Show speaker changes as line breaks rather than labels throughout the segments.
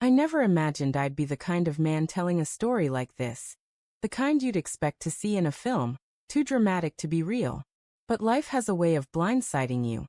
I never imagined I'd be the kind of man telling a story like this. The kind you'd expect to see in a film, too dramatic to be real. But life has a way of blindsiding you.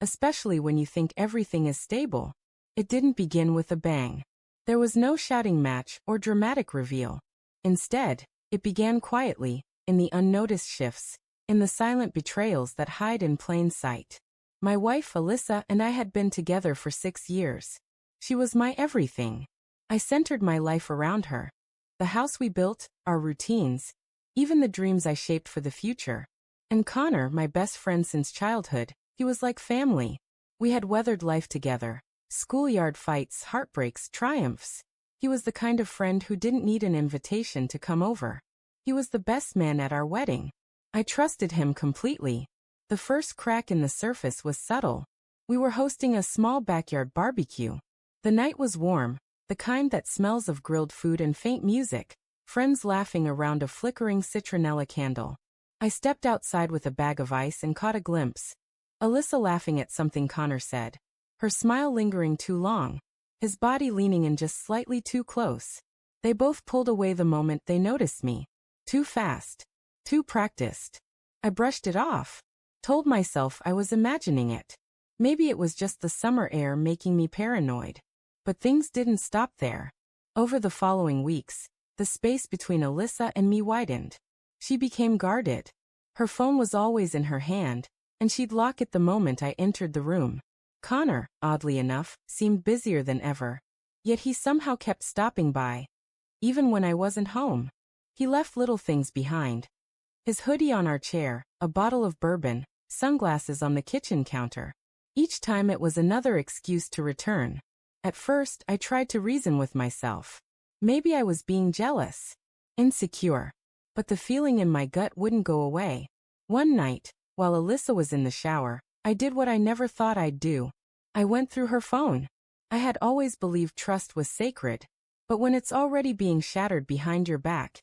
Especially when you think everything is stable. It didn't begin with a bang. There was no shouting match or dramatic reveal. Instead, it began quietly, in the unnoticed shifts, in the silent betrayals that hide in plain sight. My wife Alyssa and I had been together for 6 years. She was my everything. I centered my life around her. The house we built, our routines, even the dreams I shaped for the future. And Connor, my best friend since childhood, he was like family. We had weathered life together. Schoolyard fights, heartbreaks, triumphs. He was the kind of friend who didn't need an invitation to come over. He was the best man at our wedding. I trusted him completely. The first crack in the surface was subtle. We were hosting a small backyard barbecue. The night was warm, the kind that smells of grilled food and faint music, friends laughing around a flickering citronella candle. I stepped outside with a bag of ice and caught a glimpse. Alyssa laughing at something Connor said. Her smile lingering too long, his body leaning in just slightly too close. They both pulled away the moment they noticed me. Too fast. Too practiced. I brushed it off. Told myself I was imagining it. Maybe it was just the summer air making me paranoid. But things didn't stop there. Over the following weeks, the space between Alyssa and me widened. She became guarded. Her phone was always in her hand, and she'd lock it the moment I entered the room. Connor, oddly enough, seemed busier than ever. Yet he somehow kept stopping by. Even when I wasn't home. He left little things behind. His hoodie on our chair, a bottle of bourbon, sunglasses on the kitchen counter. Each time it was another excuse to return. At first, I tried to reason with myself. Maybe I was being jealous. Insecure. But the feeling in my gut wouldn't go away. One night, while Alyssa was in the shower, I did what I never thought I'd do. I went through her phone. I had always believed trust was sacred. But when it's already being shattered behind your back,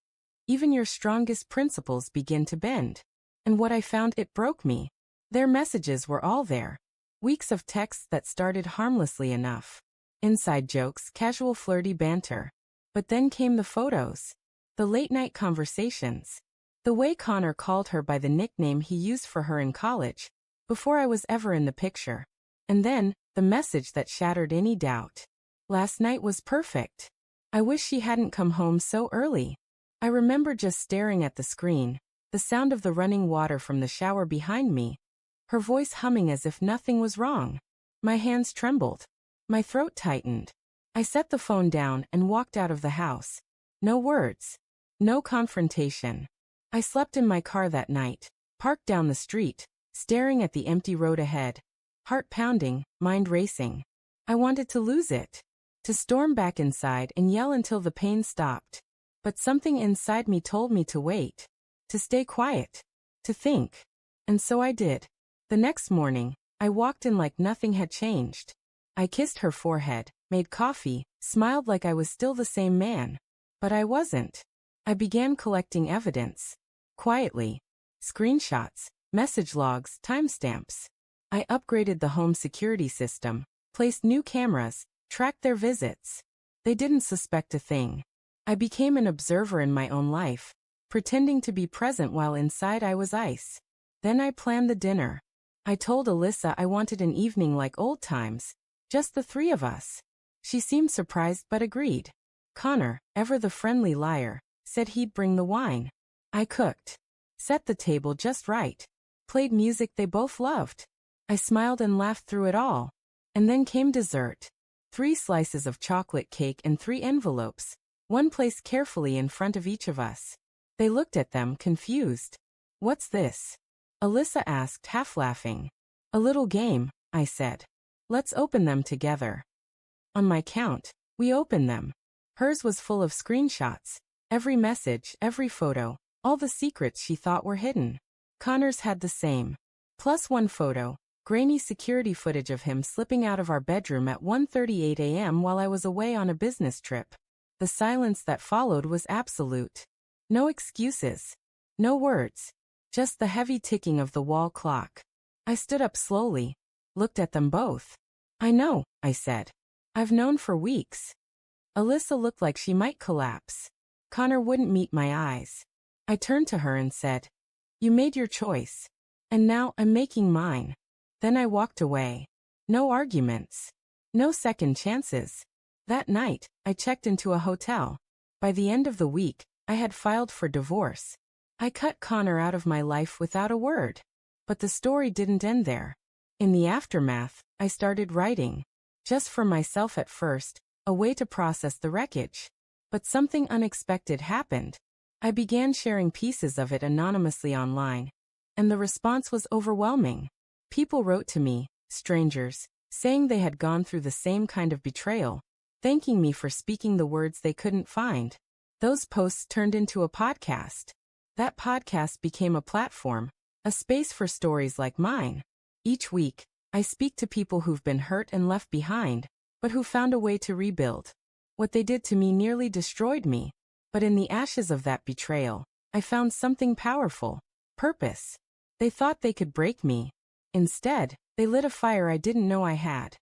even your strongest principles begin to bend. And what I found, it broke me. Their messages were all there. Weeks of texts that started harmlessly enough. Inside jokes, casual flirty banter. But then came the photos. The late-night conversations. The way Connor called her by the nickname he used for her in college, before I was ever in the picture. And then, the message that shattered any doubt. Last night was perfect. I wish she hadn't come home so early. I remember just staring at the screen, the sound of the running water from the shower behind me, her voice humming as if nothing was wrong. My hands trembled. My throat tightened. I set the phone down and walked out of the house. No words. No confrontation. I slept in my car that night, parked down the street, staring at the empty road ahead. Heart pounding, mind racing. I wanted to lose it. To storm back inside and yell until the pain stopped. But something inside me told me to wait. To stay quiet. To think. And so I did. The next morning, I walked in like nothing had changed. I kissed her forehead, made coffee, smiled like I was still the same man. But I wasn't. I began collecting evidence. Quietly. Screenshots, message logs, timestamps. I upgraded the home security system, placed new cameras, tracked their visits. They didn't suspect a thing. I became an observer in my own life, pretending to be present while inside I was ice. Then I planned the dinner. I told Alyssa I wanted an evening like old times. Just the three of us. She seemed surprised but agreed. Connor, ever the friendly liar, said he'd bring the wine. I cooked. Set the table just right. Played music they both loved. I smiled and laughed through it all. And then came dessert. 3 slices of chocolate cake and 3 envelopes, one placed carefully in front of each of us. They looked at them, confused. "What's this?" Alyssa asked, half laughing. "A little game," I said. "Let's open them together." On my count, we opened them. Hers was full of screenshots. Every message, every photo, all the secrets she thought were hidden. Connor's had the same. Plus one photo, grainy security footage of him slipping out of our bedroom at 1:38 a.m. while I was away on a business trip. The silence that followed was absolute. No excuses. No words. Just the heavy ticking of the wall clock. I stood up slowly, looked at them both. "I know," I said. "I've known for weeks." Alyssa looked like she might collapse. Connor wouldn't meet my eyes. I turned to her and said, "You made your choice. And now I'm making mine." Then I walked away. No arguments. No second chances. That night, I checked into a hotel. By the end of the week, I had filed for divorce. I cut Connor out of my life without a word. But the story didn't end there. In the aftermath, I started writing. Just for myself at first, a way to process the wreckage. But something unexpected happened. I began sharing pieces of it anonymously online. And the response was overwhelming. People wrote to me, strangers, saying they had gone through the same kind of betrayal, thanking me for speaking the words they couldn't find. Those posts turned into a podcast. That podcast became a platform, a space for stories like mine. Each week, I speak to people who've been hurt and left behind, but who found a way to rebuild. What they did to me nearly destroyed me, but in the ashes of that betrayal, I found something powerful: purpose. They thought they could break me. Instead, they lit a fire I didn't know I had.